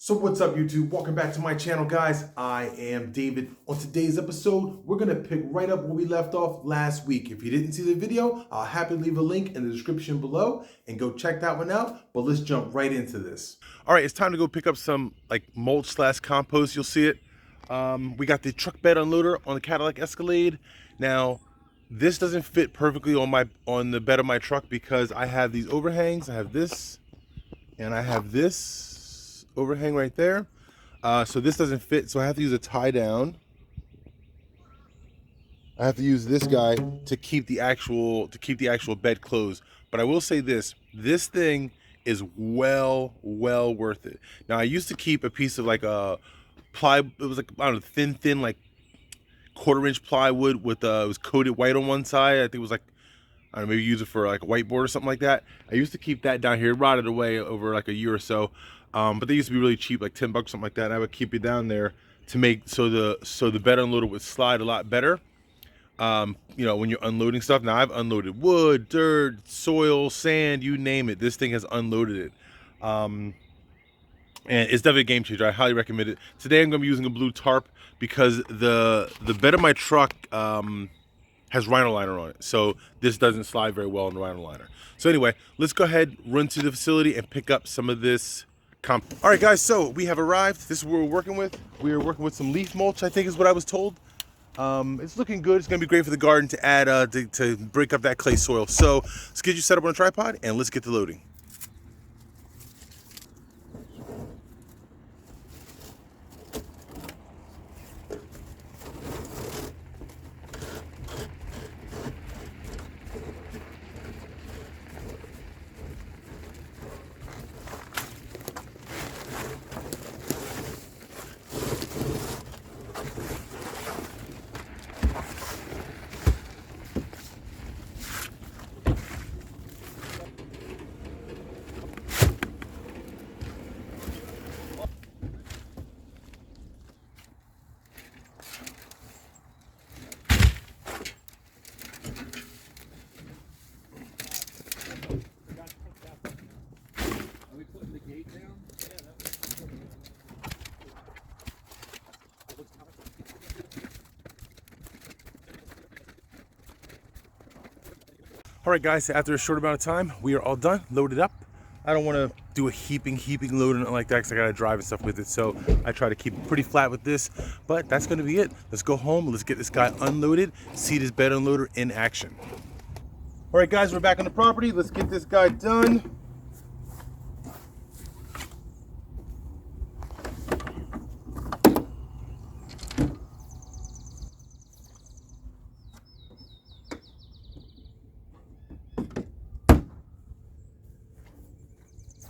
So what's up YouTube? Welcome back to my channel, guys. I am David. On today's episode, we're gonna pick right up where we left off last week. If you didn't see the video, I'll happily leave a link in the description below and go check that one out. But let's jump right into this. All right, it's time to go pick up some like mulch slash compost. You'll see it. We got the truck bed unloader on the Cadillac Escalade. Now, this doesn't fit perfectly on the bed of my truck because I have these overhangs. I have this, and I have this overhang right there, so this doesn't fit, so I have to use a tie down. I have to use this guy to keep the actual bed closed. But I will say this thing is well worth it. Now I used to keep a piece of like a it was like, I don't know, thin like 1/4-inch plywood with it was coated white on one side. I think it was like, I don't know, maybe use it for like a whiteboard or something like that. I used to keep that down here. It rotted away over like a year or so. But they used to be really cheap, like $10, something like that. And I would keep it down there to make so the bed unloader would slide a lot better. You know, when you're unloading stuff. Now I've unloaded wood, dirt, soil, sand, you name it. This thing has unloaded it. And it's definitely a game changer. I highly recommend it. Today I'm going to be using a blue tarp because the bed of my truck has rhino liner on it, so this doesn't slide very well on the rhino liner. So anyway, let's go ahead, run to the facility and pick up some of this compost. All right guys, so we have arrived. This is what we're working with. We are working with some leaf mulch, I think is what I was told. It's looking good. It's gonna be great for the garden to add to break up that clay soil. So let's get you set up on a tripod and let's get to loading. All right guys, after a short amount of time, we are all done, loaded up. I don't want to do a heaping load like that because I got to drive and stuff with it. So I try to keep it pretty flat with this, but that's going to be it. Let's go home. Let's get this guy unloaded, see this bed unloader in action. All right guys, we're back on the property. Let's get this guy done.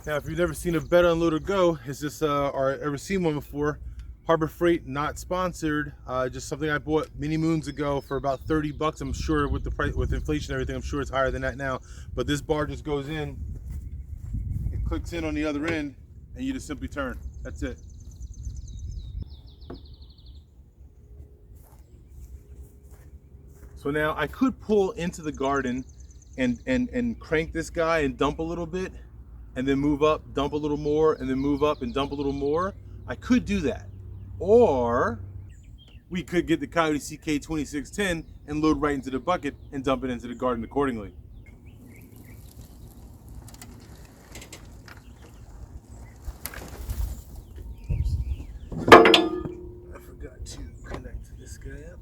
Now, if you've never seen a bed unloader go, it's just or ever seen one before, Harbor Freight, not sponsored, just something I bought many moons ago for about 30 bucks. I'm sure with the price, with inflation and everything, I'm sure it's higher than that now. But this bar just goes in, it clicks in on the other end, and you just simply turn. That's it. So now I could pull into the garden and crank this guy and dump a little bit, and then move up, dump a little more, and then move up and dump a little more. I could do that. Or we could get the Kioti CK2610 and load right into the bucket and dump it into the garden accordingly. Oops. I forgot to connect this guy up.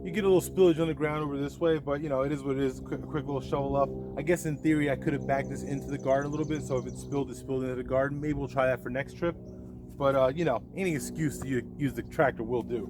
You get a little spillage on the ground over this way, but you know, it is what it is. Quick little shovel up. I guess in theory I could have backed this into the garden a little bit, so if it spilled into the garden. Maybe we'll try that for next trip. But you know, any excuse to use the tractor will do.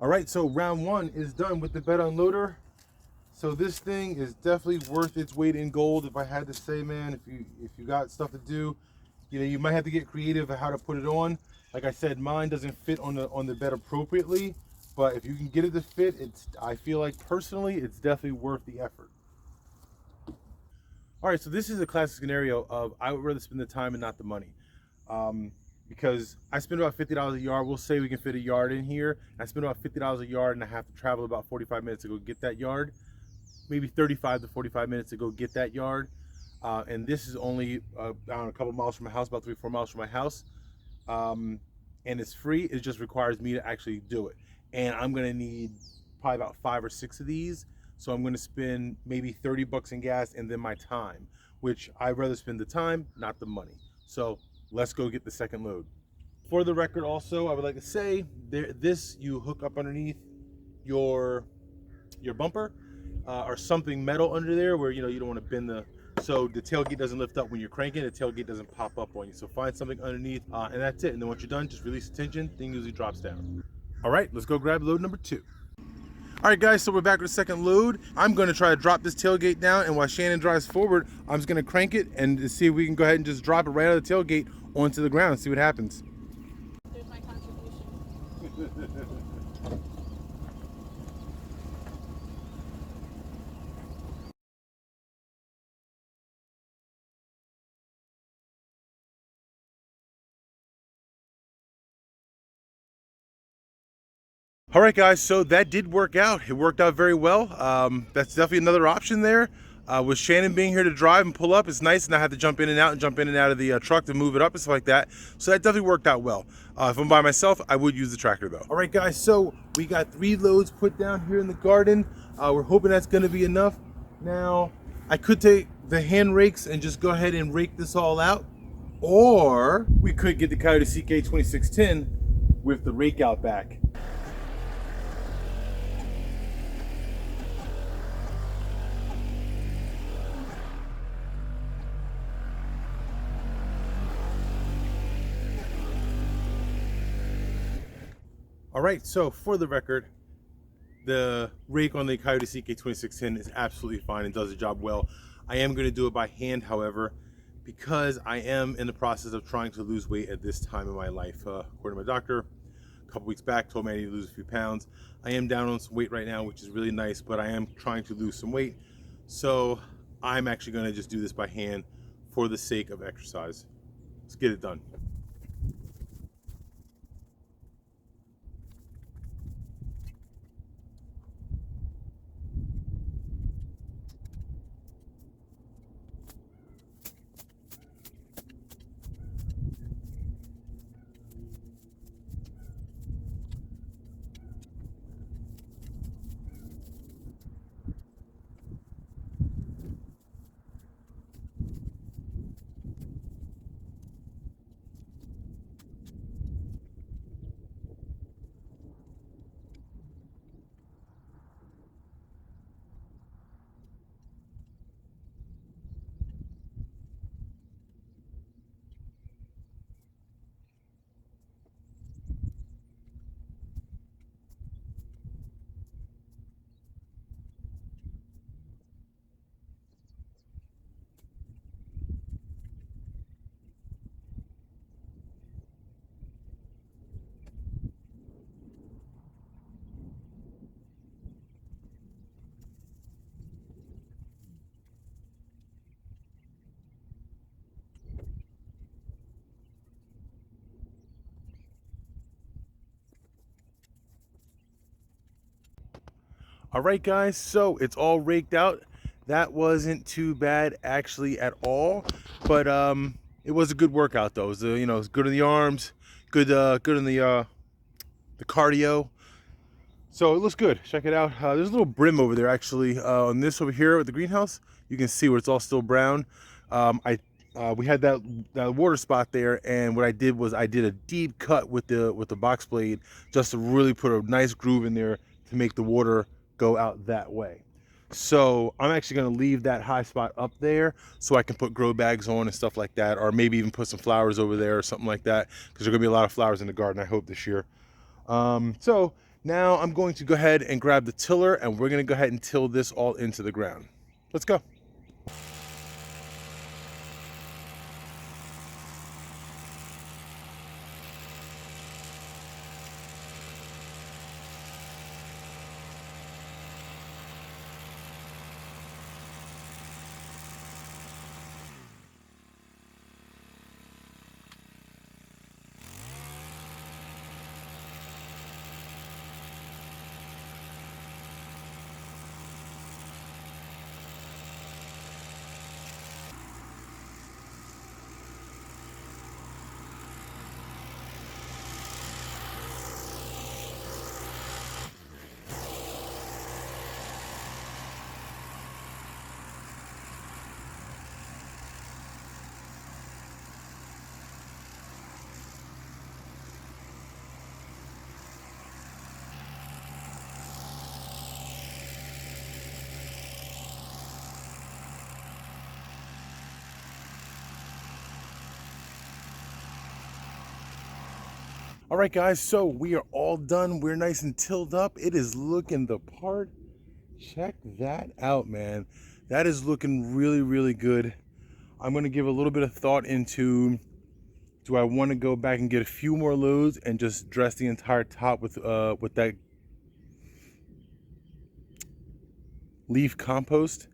All right, so round one is done with the bed unloader. So this thing is definitely worth its weight in gold. If I had to say, man, if you got stuff to do, you know, you might have to get creative at how to put it on. Like I said, mine doesn't fit on the bed appropriately, but if you can get it to fit, I feel like personally, it's definitely worth the effort. All right, so this is a classic scenario of I would rather spend the time and not the money. Because I spend about $50 a yard. We'll say we can fit a yard in here. I spend about $50 a yard and I have to travel about 45 minutes to go get that yard. Maybe 35 to 45 minutes to go get that yard. And this is only a couple miles from my house, about 3-4 miles from my house. And it's free. It just requires me to actually do it. And I'm gonna need probably about 5 or 6 of these. So I'm gonna spend maybe 30 bucks in gas and then my time, which I'd rather spend the time, not the money. So let's go get the second load. For the record also, I would like to say, this you hook up underneath your bumper or something metal under there where you know you don't want to bend so the tailgate doesn't lift up when you're cranking, the tailgate doesn't pop up on you. So find something underneath and that's it. And then once you're done, just release the tension, thing usually drops down. All right, let's go grab load number 2. All right guys, so we're back with the second load. I'm gonna try to drop this tailgate down, and while Shannon drives forward, I'm just gonna crank it and see if we can go ahead and just drop it right out of the tailgate onto the ground and see what happens. There's my contribution. All right guys, so that did work out. It worked out very well. That's definitely another option there. With Shannon being here to drive and pull up, it's nice and I have to jump in and out of the truck to move it up and stuff like that. So that definitely worked out well. If I'm by myself, I would use the tractor though. All right guys, so we got 3 loads put down here in the garden. We're hoping that's gonna be enough. Now, I could take the hand rakes and just go ahead and rake this all out, or we could get the Kioti CK2610 with the rake out back. All right, so for the record, the rake on the Kioti CK2610 is absolutely fine and does the job well. I am going to do it by hand, however, because I am in the process of trying to lose weight at this time in my life. According to my doctor, a couple weeks back, told me I need to lose a few pounds. I am down on some weight right now, which is really nice, but I am trying to lose some weight. So I'm actually going to just do this by hand for the sake of exercise. Let's get it done. All right, guys, so it's all raked out. That wasn't too bad actually at all, but it was a good workout though. It was, you know, it's good in the arms, good in the cardio. So it looks good. Check it out. There's a little brim over there actually on this over here with the greenhouse. You can see where it's all still brown. We had that water spot there, and what I did was I did a deep cut with the box blade just to really put a nice groove in there to make the water go out that way. So I'm actually going to leave that high spot up there so I can put grow bags on and stuff like that, or maybe even put some flowers over there or something like that, because there's going to be a lot of flowers in the garden, I hope, this year. So now I'm going to go ahead and grab the tiller, and we're going to go ahead and till this all into the ground. Let's go. All right, guys, so we are all done. We're nice and tilled up. It is looking the part. Check that out, man. That is looking really, really good. I'm going to give a little bit of thought into, do I want to go back and get a few more loads and just dress the entire top with that leaf compost?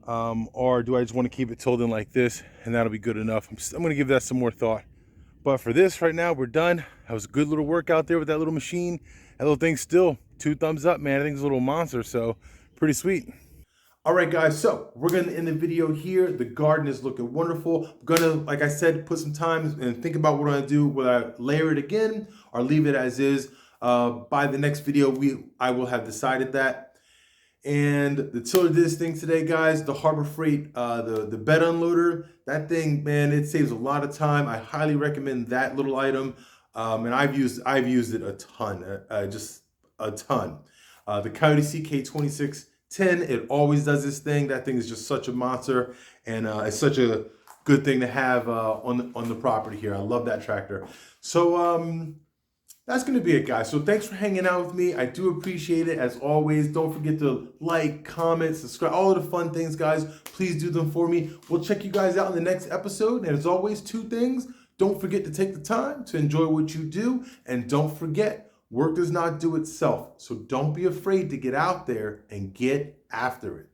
Or do I just want to keep it tilled in like this and that'll be good enough? I'm going to give that some more thought. But for this right now, we're done. That was a good little workout there with that little machine. That little thing still 2 thumbs up, man. I think it's a little monster, so pretty sweet. All right, guys, so we're gonna end the video here. The garden is looking wonderful. I'm gonna, like I said, put some time and think about what I'm gonna do. Will I layer it again or leave it as is? By the next video, I will have decided that. And the tiller did this thing today, guys. The Harbor Freight, the bed unloader, that thing, man, it saves a lot of time. I highly recommend that little item. And I've used it a ton, just a ton. The Kioti CK2610, it always does this thing. That thing is just such a monster, and it's such a good thing to have on the property here. I love that tractor. So that's going to be it, guys. So thanks for hanging out with me. I do appreciate it, as always. Don't forget to like, comment, subscribe, all of the fun things, guys. Please do them for me. We'll check you guys out in the next episode. And as always, 2 things. Don't forget to take the time to enjoy what you do. And don't forget, work does not do itself. So don't be afraid to get out there and get after it.